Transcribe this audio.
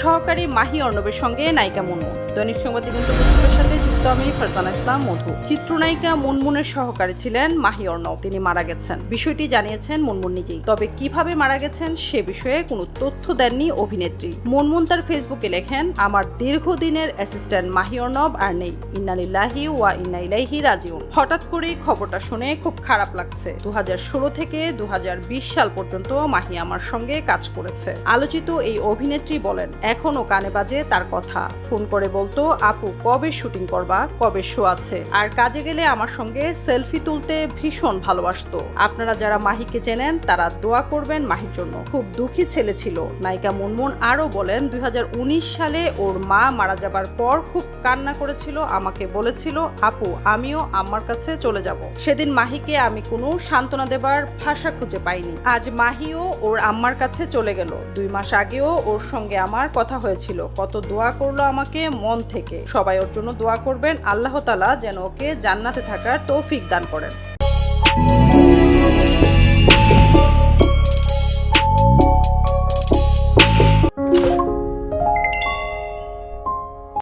সহকারী মাহি অর্ণবের সঙ্গে নায়িকা মুনমুন। দৈনিক সংবাদ দিগন্তের সাথে যুক্ত আমি ফারজানা ইসলাম মধু। চিত্রনায়িকা মুনমুনের সহকারী ছিলেন মাহি অর্ণব। তিনি মারা গেছেন, বিষয়টি জানিয়েছেন মুনমুন নিজেই। তবে কিভাবে মারা গেছেন সে বিষয়ে কোনো তথ্য দেননি অভিনেত্রী। মুনমুন তার ফেসবুকে লেখেন, আমার দীর্ঘদিনের অ্যাসিস্ট্যান্ট মাহি অর্ণব আর নেই। ইন্না লিল্লাহি ওয়া ইন্না ইলাইহি রাজিউন। হঠাৎ করে খবরটা শুনে খুব খারাপ লাগছে। 2016 থেকে 2020 সাল পর্যন্ত মাহি আমার সঙ্গে কাজ করেছে। আলোচিত এই অভিনেত্রী বলেন, এখনো কানে বাজে তার কথা। ফোন করে বলতো, আপু কবে শুটিং করবা, কবে শো আছে। আর কাজে গেলে আমার সঙ্গে সেলফি তুলতে ভীষণ ভালোবাসতো। আপনারা যারা মাহিকে চেনেন তারা দোয়া করবেন মাহির জন্য। খুব দুঃখী ছেলে ছিল। নায়িকা মুনমুন আরো বলেন, 2019 সালে ওর মা মারা যাবার পর খুব কান্না করেছিল। আমাকে বলেছিল, আপু আমিও আম্মার কাছে চলে যাব। সেদিন মাহিকে আমি কোনো সান্ত্বনা দেবার ভাষা খুঁজে পাইনি। আজ মাহিও ওর আম্মার কাছে চলে গেল। 2 মাস আগেও ওর সঙ্গে আমার কথা হয়েছিল। কত দোয়া করলো আমাকে মন থেকে। সবাই ওর জন্য দোয়া করবেন। আল্লাহ তাআলা যেন ওকে জান্নাতে থাকার তৌফিক দান করেন।